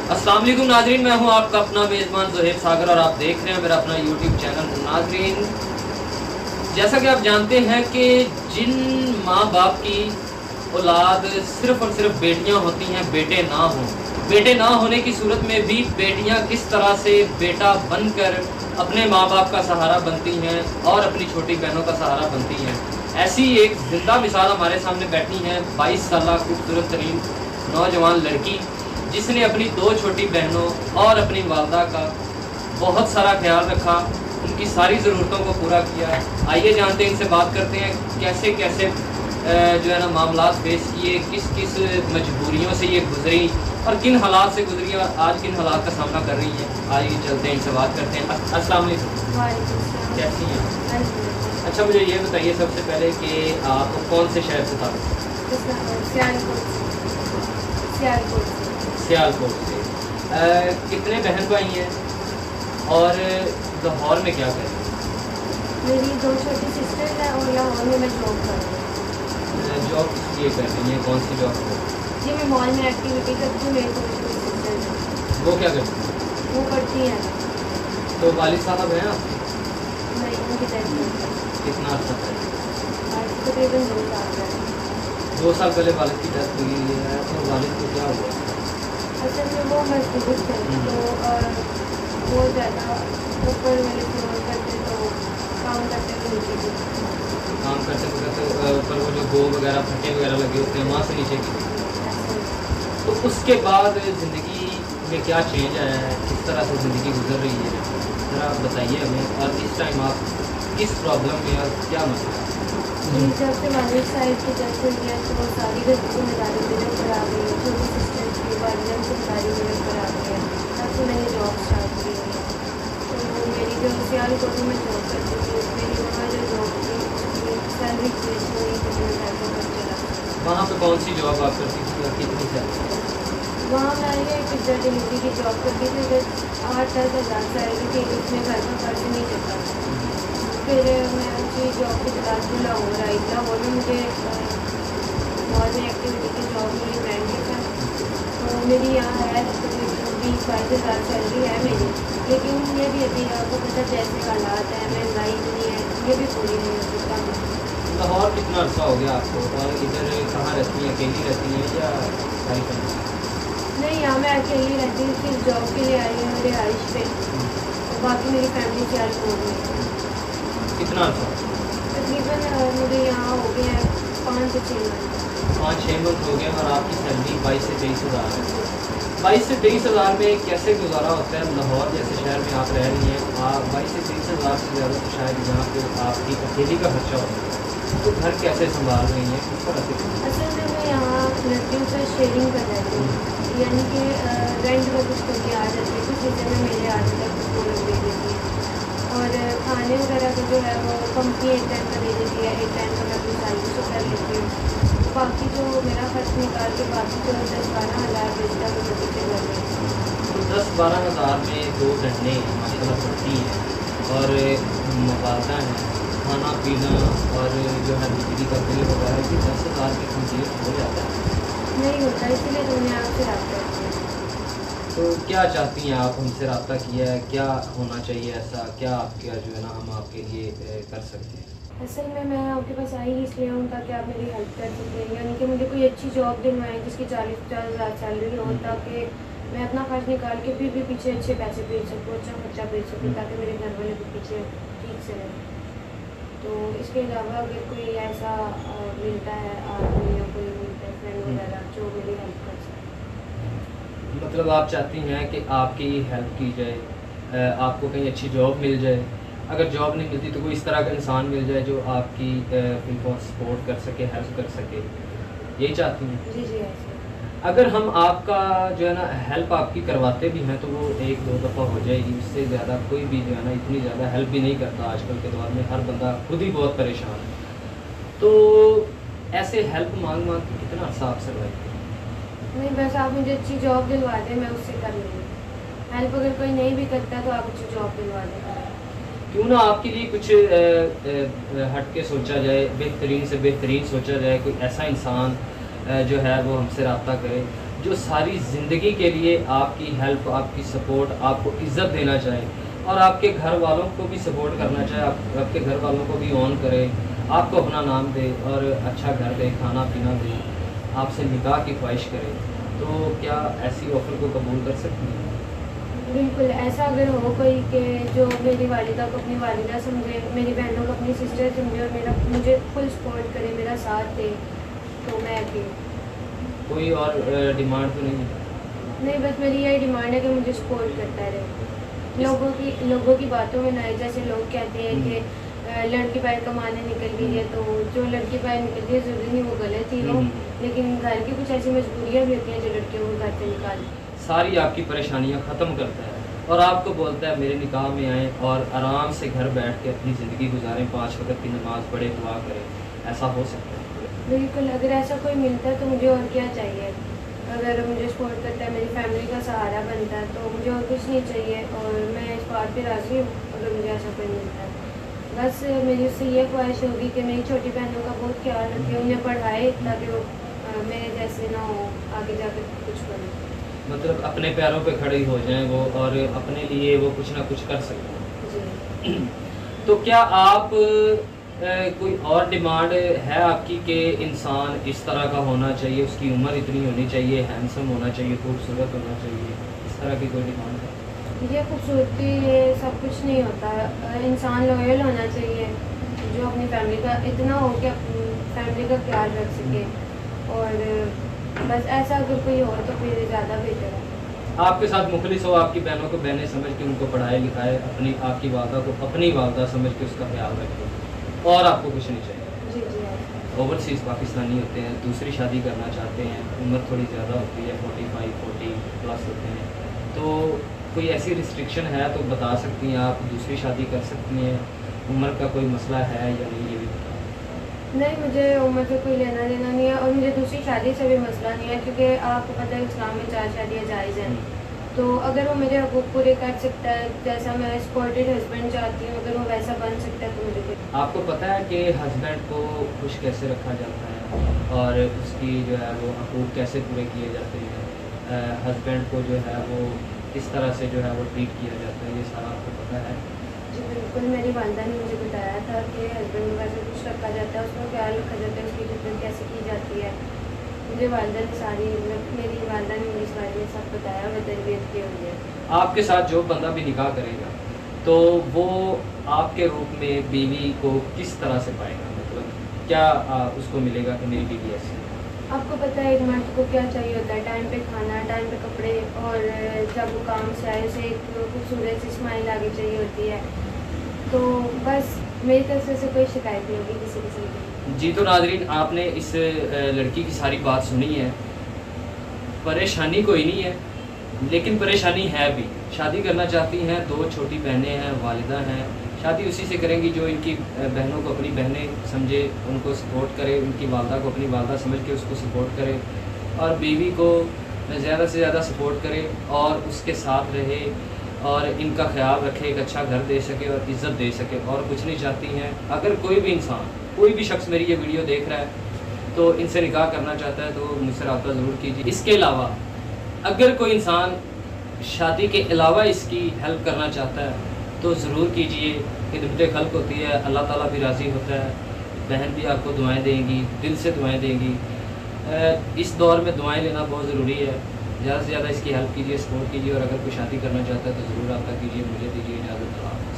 अस्सलाम वालेकुम नाजरीन, मैं हूं आपका अपना मेज़बान ज़ोहेब सागर और आप देख रहे हैं मेरा अपना यूट्यूब चैनल। नाजरीन, जैसा कि आप जानते हैं कि जिन माँ बाप की औलाद सिर्फ़ और सिर्फ बेटियां होती हैं, बेटे ना हों, बेटे ना होने की सूरत में भी बेटियां किस तरह से बेटा बनकर अपने माँ बाप का सहारा बनती हैं और अपनी छोटी बहनों का सहारा बनती हैं, ऐसी एक ज़िंदा मिसाल हमारे सामने बैठी है। 22 साल खूबसूरत तरीन नौजवान लड़की जिसने अपनी 2 छोटी बहनों और अपनी वालदा का बहुत सारा ख्याल रखा, उनकी सारी ज़रूरतों को पूरा किया। आइए जानते हैं, इनसे बात करते हैं कैसे कैसे जो है ना मामलात फेस किए, किस किस मजबूरियों से ये गुजरी और किन हालात से गुजरी और आज किन हालात का सामना कर रही हैं। आइए चलते हैं, इनसे बात करते हैं। अस्सलाम वालेकुम, कैसी हैं? अच्छा, मुझे ये बताइए सबसे पहले कि आप कौन से शहर से था? सियालकोट से। कितने बहन भाई हैं और लाहौर में क्या करें? मेरी 2 छोटी सिस्टर है और लाहौर में मैं जॉब कर रही हूँ। जॉब किस लिए कर रही हैं? कौन सी जॉब? जी, मैं मॉल में एक्टिविटी करती हूँ। मेरी 2 छोटी सिस्टर है। वो क्या करती हैं? वो पढ़ती हैं। तो वालिद साहब हैं आप? नहीं, उनकी डेथ हो गई। कितना अर्सा पहले? आज तकरीबन 2 साल है। 2 साल पहले वालिद की डेथ हुई है। तो वालिद को क्या हुआ? असल में वो मजदूर थे, तो बहुत ज़्यादा ऊपर वाले फ्लोर करते, तो काम करते हुए नीचे गिरे। काम करते करते ऊपर वो जो गो वगैरह फट्टे वगैरह लगे होते हैं वहाँ से नीचे गिरे। तो उसके बाद ज़िंदगी में क्या चेंज आया है, किस तरह से ज़िंदगी गुजर रही है, ज़रा बताइए हमें। और इस टाइम आप किस प्रॉब्लम में और क्या मसला है? जब से वालिद साहब की डेथ हुई है तो सारी घर की जिम्मेदारी मेरे ऊपर आ गई है। छोटी सिस्टर की वालिदैन जिम्मेदारी मेरे ऊपर आ गई है। तब से मैंने जॉब स्टार्ट की है। तो मेरी जो सियालकोट में जॉब करती थी, मेरी वहाँ जो जॉब थी उसकी सैलरी वेस्ट हुई तो मैं घर का खर्च चला। वहाँ पे कौन सी जॉब आप करती थी और कितनी सैलरी? वहाँ मैं ये पिज्ज़ा डिलीवरी की जॉब करती थी। जब 8-10 हज़ार सैलरी थी, उसमें घर का खर्च नहीं चलता। फिर मैं उसी जॉब की तलाश में लाहौर आई। लाहौर में मुझे मॉल में एक्टिविटी की जॉब मिली बैंक के साथ। तो मेरी यहाँ है तकरीबन 20-22 हज़ार सैलरी है मेरी, लेकिन ये भी अभी आपको पता जैसे हालात हैं, महंगाई इतनी है, ये भी पूरी नहीं हो सकता। लाहौर कितना अर्सा हो गया आपको और इधर कहाँ रहती हैं? अकेली रहती हैं या सारी फैमिली? नहीं, यहाँ मैं अकेली रहती हूँ। सिर्फ जॉब के लिए आई हूँ मेरे रिहाइश पे, और बाकी मेरी फैमिली सियालकोट में है। कितना अर्सा? तकरीबन मुझे यहाँ हो गए हैं 5 से 6 महीने। 5-6 मंथ हो गए और आपकी सैलरी 22 से 23 हज़ार है। 22 से 23 हज़ार में कैसे गुजारा होता है? लाहौर जैसे शहर में आप रह रही हैं, आप 22 से 23 हज़ार से ज़्यादा तो शायद यहाँ पे आपकी अकेली का खर्चा होता है, तो घर कैसे संभाल रही हैं, किस तरह से? असल में मैं यहाँ लड़कियों से शेयरिंग कर रही हूँ, यानी कि रेंट पर कुछ को आ जाती है, कुछ चीज़ें में मेरे आ जाता है, कुछ को लोग दे देती है। और खाने वगैरह का जो है वो कंपनी एक टाइम का दे देती है, एक टाइम का मैं अपनी सैलरी से कर लेती हूँ। बाकी जो मेरा खर्च निकाल के बाकी जो 10-12 हज़ार बचता है वो चल रही है। तो 10-12 हज़ार में 2 बहनें माशाल्लाह पढ़ती हैं और वालदा हैं, खाना पीना और जो है बिजली का बिल वगैरह कि 10 हज़ार में कंप्लीट हो जाता है। नहीं होता, इसीलिए तो मैंने आपसे रब्ता किया। तो क्या चाहती हैं आप? हमसे रब्ता किया है, क्या होना चाहिए ऐसा, क्या आपका जो है ना हम आपके लिए कर सकते हैं? असल में मैं आपके पास आई ही इसलिए हूँ ताकि आप मेरी हेल्प कर सकें, यानी कि मुझे कोई अच्छी जॉब दिलवाएं जिसकी 40-50 हज़ार सैलरी हो, ताकि मैं अपना खर्च निकाल के फिर भी पीछे अच्छे पैसे भेज सकूँ, अच्छा खर्चा भेज सकूँ, ताकि मेरे घर वाले भी पीछे ठीक से रहें। तो इसके अलावा अगर कोई ऐसा मिलता है आदमी या कोई मिलता है फ्रेंड वगैरह जो मेरी हेल्प कर सके। मतलब आप चाहती हैं कि आपकी हेल्प की जाए, आपको कहीं अच्छी जॉब मिल जाए, अगर जॉब नहीं मिलती तो कोई इस तरह का इंसान मिल जाए जो आपकी उनको सपोर्ट कर सके, हेल्प कर सके, यही चाहती हैं? जी जी, ऐसे। अगर हम आपका जो है ना हेल्प आपकी करवाते भी हैं तो वो 1-2 दफ़ा हो जाएगी, उससे ज़्यादा कोई भी जो है ना इतनी ज़्यादा हेल्प भी नहीं करता। आजकल के दौर में हर बंदा खुद ही बहुत परेशान है, तो ऐसे हेल्प मांग मांग के कितना अर्सा आप सर्वाइव करें? नहीं, बस आप मुझे अच्छी जॉब दिलवा दें, मैं उससे कर लूँगी। हेल्प अगर कोई नहीं भी करता तो आप अच्छी जॉब दिलवा दें। क्यों ना आपके लिए कुछ हट के सोचा जाए, बेहतरीन से बेहतरीन सोचा जाए, कोई ऐसा इंसान जो है वो हमसे रब्ता करे जो सारी ज़िंदगी के लिए आपकी हेल्प, आपकी सपोर्ट, आपको इज़्ज़त देना चाहे और आपके घर वालों को भी सपोर्ट करना चाहे, आपके घर वालों को भी ऑन करे, आपको अपना नाम दे और अच्छा घर दे, खाना पीना दे, आपसे निकाह की ख्वाहिश करे, तो क्या ऐसी ऑफ़र को कबूल कर सकती हैं? बिल्कुल, ऐसा अगर हो कोई कि जो मेरी वालिदा को अपनी वालिदा समझे, मेरी बहनों को अपनी सिस्टर समझे और मुझे फुल सपोर्ट करे, मेरा साथ दे, तो मैं भी। कोई और डिमांड तो नहीं? नहीं, बस मेरी यही डिमांड है कि मुझे सपोर्ट करता रहे। लोगों की बातों में ना आए, जैसे लोग कहते हैं कि लड़की बाहर कमाने निकल गई है, तो जो लड़की बाहर निकल गई है ज़रूरी नहीं वो गलत ही हो, लेकिन घर की कुछ ऐसी मजबूरियाँ भी होती हैं जो लड़कियों को घर से निकाल सारी आपकी परेशानियां ख़त्म करता है और आपको बोलता है मेरे निकाह में आएँ और आराम से घर बैठ के अपनी ज़िंदगी गुजारें, 5 वक्त की नमाज़ पढ़े, दुआ करें। ऐसा हो सकता है? बिल्कुल, अगर ऐसा कोई मिलता है तो मुझे और क्या चाहिए। अगर मुझे सपोर्ट करता है, मेरी फैमिली का सहारा बनता है, तो मुझे और कुछ नहीं चाहिए और मैं इस बात पे राज़ी हूँ अगर मुझे ऐसा कोई मिलता है। बस मेरी उससे ये ख्वाहिश होगी कि मेरी छोटी बहनों का बहुत ख्याल रखे, उन्हें पढ़ाए ताकि वो मेरे जैसे ना हो, आगे जाकर कुछ बने। मतलब अपने पैरों पे खड़ी हो जाएं वो और अपने लिए वो कुछ ना कुछ कर सकें। जी। तो क्या आप कोई और डिमांड है आपकी कि इंसान इस तरह का होना चाहिए, उसकी उम्र इतनी होनी चाहिए, हैंडसम होना चाहिए, खूबसूरत होना चाहिए, इस तरह की कोई डिमांड है? ये खूबसूरती ये सब कुछ नहीं होता, इंसान लॉयल होना चाहिए जो अपनी फैमिली का इतना हो कि अपनी फैमिली का ख्याल रख सके, और बस ऐसा अगर कोई हो तो फिर ज़्यादा बेहतर है। आपके साथ मुखलिस हो, आपकी बहनों को बहनें समझ के उनको पढ़ाए लिखाए, आपकी वालदा को अपनी वालदा समझ के उसका ख्याल रखें और आपको कुछ नहीं चाहिए। जी जी। ओवरसीज़ पाकिस्तानी होते हैं, दूसरी शादी करना चाहते हैं, उम्र थोड़ी ज़्यादा होती है, 45-40 प्लस होते हैं, तो कोई ऐसी रिस्ट्रिक्शन है तो बता सकती हैं आप? दूसरी शादी कर सकती हैं, उम्र का कोई मसला है या नहीं, ये भी बता। नहीं, मुझे उम्र से कोई लेना देना नहीं है और मुझे दूसरी शादी से भी मसला नहीं है, क्योंकि आपको पता है इस्लाम में 4 शादियाँ जायज़ हैं। तो अगर वो मेरे हकूक़ पूरे कर सकता है, जैसा मैं सपोर्टेड हस्बैंड चाहती हूँ, अगर वो वैसा बन सकता है तो मुझे कोई। आपको पता है कि हस्बैंड को खुश कैसे रखा जाता है और उसकी जो है वो हकूक़ कैसे पूरे किए जाते हैं, हस्बैंड को जो है वो किस तरह से जो है वो ट्रीट किया जाता है, ये सारा आपको पता है? जी बिल्कुल, मेरी वालदा ने मुझे बताया था कि हस्बैंड को कैसे खुश रखा जाता है, उसका ख्याल रखा जाता है, उसकी खिदमत कैसे की जाती है। मुझे वालदा ने सारी, मेरी वालदा ने मुझे इस बारे में सब बताया, मैं तरबियत की हुई है। आपके साथ जो बंदा भी निकाह करेगा तो वो आपके रूप में बीवी को किस तरह से पाएगा? मतलब क्या उसको मिलेगा कि मेरी बीवी ऐसी है? आपको पता है एक मर्द को क्या चाहिए होता है, टाइम पे खाना, टाइम पे कपड़े, और जब वो काम से आए उसे एक खूबसूरत सी स्माइल आगे चाहिए होती है। तो बस मेरी तरफ से कोई शिकायत नहीं होगी किसी किस्म की। जी, तो नाज़रीन आपने इस लड़की की सारी बात सुनी है। परेशानी कोई नहीं है, लेकिन परेशानी है भी। शादी करना चाहती हैं, 2 छोटी बहनें हैं, वालिदा हैं, शादी उसी से करेंगी जो इनकी बहनों को अपनी बहनें समझे, उनको सपोर्ट करे, उनकी वालदा को अपनी वालदा समझ के उसको सपोर्ट करे और बीवी को ज़्यादा से ज़्यादा सपोर्ट करे और उसके साथ रहे और इनका ख्याल रखे, एक अच्छा घर दे सके और इज़्ज़त दे सके, और कुछ नहीं चाहती हैं। अगर कोई भी इंसान, कोई भी शख्स मेरी ये वीडियो देख रहा है तो इनसे निकाह करना चाहता है तो मुझसे रब्ता ज़रूर कीजिए। इसके अलावा अगर कोई इंसान शादी के अलावा इसकी हेल्प करना चाहता है तो ज़रूर कीजिए। खिदमत खल्क़ होती है, अल्लाह ताला भी राज़ी होता है, बहन भी आपको दुआएं देंगी, दिल से दुआएं देंगी। इस दौर में दुआएं लेना बहुत ज़रूरी है। ज़्यादा से ज़्यादा इसकी हेल्प कीजिए, सपोर्ट कीजिए, और अगर कोई शादी करना चाहता है तो ज़रूर रब्ता कीजिए। मुझे दीजिए इजाज़त।